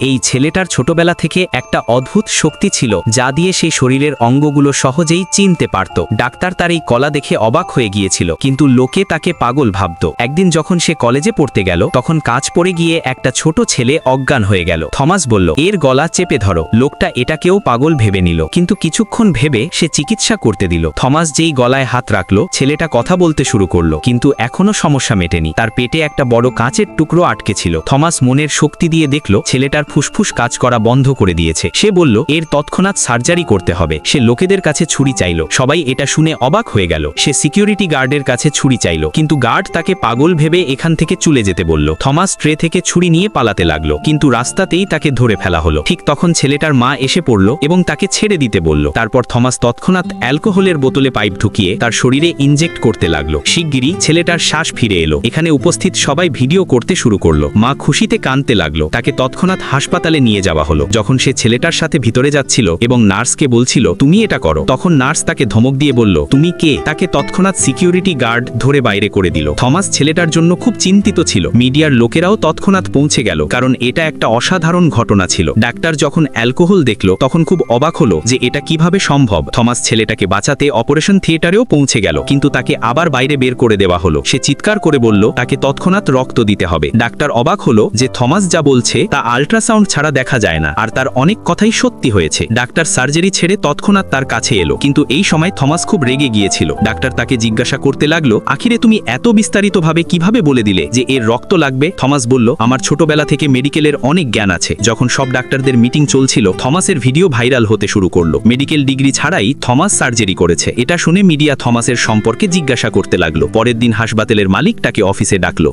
এই ছেলেটার ছোটবেলা থেকে একটা অদ্ভুত শক্তি ছিল যা দিয়ে সেই শরীরের অঙ্গগুলো সহজেই চিনতে পারত। ডাক্তার তার এই কলা দেখে অবাক হয়ে গিয়েছিল, কিন্তু লোকে তাকে পাগল ভাবত। একদিন যখন সে কলেজে পড়তে গেল, তখন কাজ পড়ে গিয়ে একটা ছোট ছেলে অজ্ঞান হয়ে গেল। থমাস বলল, এর গলা চেপে ধরো। লোকটা এটাকেও পাগল ভেবে নিল, কিন্তু কিছুক্ষণ ভেবে সে চিকিৎসা করতে দিল। থমাস যেই গলায় হাত রাখলো, ছেলেটা কথা বলতে শুরু করলো, কিন্তু এখনো সমস্যা মেটেনি। তার পেটে একটা বড় কাঁচের টুকরো আটকে ছিল। থমাস মনের শক্তি দিয়ে দেখল ছেলেটার ফুসফুস কাজ করা বন্ধ করে দিয়েছে। সে বলল, এর তৎক্ষণাৎ সার্জারি করতে হবে। সে লোকেদের কাছে ছুরি চাইল। সবাই এটা শুনে অবাক হয়ে গেল। সে সিকিউরিটি গার্ডের কাছে ছুরি চাইল, কিন্তু গার্ড তাকে পাগল ভেবে এখান থেকে চলে যেতে বলল। থমাস ট্রে থেকে ছুরি নিয়ে পালাতে লাগলো, কিন্তু রাস্তাতেই তাকে ধরে ফেলা হলো। ঠিক তখন ছেলেটার মা এসে পড়ল এবং তাকে ছেড়ে দিতে বলল। তারপর থমাস তৎক্ষণাৎ অ্যালকোহলের বোতলে পাইপ ঢুকিয়ে তার শরীরে ইনজেক্ট করতে লাগলো। শিগগিরই ছেলেটার শ্বাস ফিরে এলো। এখানে উপস্থিত সবাই ভিডিও করতে শুরু করলো। মা খুশিতে কাঁদতে লাগলো। তাকে তৎক্ষণাৎ হাসপাতালে নিয়ে যাওয়া হলো। যখন সে ছেলেটার সাথে ভিতরে যাচ্ছিল এবং নার্সকে বলছিল, তুমি এটা করো, তখন নার্স তাকে ধমক দিয়ে বলল, তুমি কে? তাকে তৎক্ষণাৎ সিকিউরিটি গার্ড ধরে বাইরে করে দিল। থমাস ছেলেটার জন্য খুব চিন্তিত ছিল। মিডিয়ার লোকেরাও তৎক্ষণাৎ পৌঁছে গেল, কারণ এটা একটা অসাধারণ ঘটনা ছিল। ডাক্তার যখন অ্যালকোহল দেখল, তখন খুব অবাক হলো যে এটা কিভাবে সম্ভব। থমাস ছেলেটাকে বাঁচাতে অপারেশন থিয়েটারেও পৌঁছে গেল, কিন্তু তাকে আবার বাইরে বের করে দেওয়া হলো। সে চিৎকার করে বলল, তাকে তৎক্ষণাৎ রক্ত দিতে হবে। ডাক্তার অবাক হলো যে থমাস যা বলছে তা আল্ট্রাসাউন্ড ছাড়া দেখা যায় না, আর তার অনেক কথাই সত্যি হয়েছে। ডাক্তার সার্জারি ছেড়ে তৎক্ষণাৎ তার কাছে এলো, কিন্তু এই সময় থমাস খুব রেগে গিয়েছিল। ডাক্তার তাকে জিজ্ঞাসা করতে লাগলো, আখিরে তুমি এত বিস্তারিতভাবে কিভাবে বলে দিলে যে এর রক্ত লাগবে? থমাস বলল, আমার ছোটবেলা থেকে মেডিকেলের অনেক জ্ঞান আছে। যখন সব ডাক্তারদের মিটিং চলছিল, থমাসের ভিডিও ভাইরাল হতে শুরু করলো। মেডিকেল ডিগ্রি ছাড়াই থমাস সার্জারি করেছে। এটা শুনে মিডিয়া থমাসের সম্পর্কে জিজ্ঞাসা করতে লাগলো। পরের দিন হাসপাতালের মালিক তাকে অফিসে ডাকলো।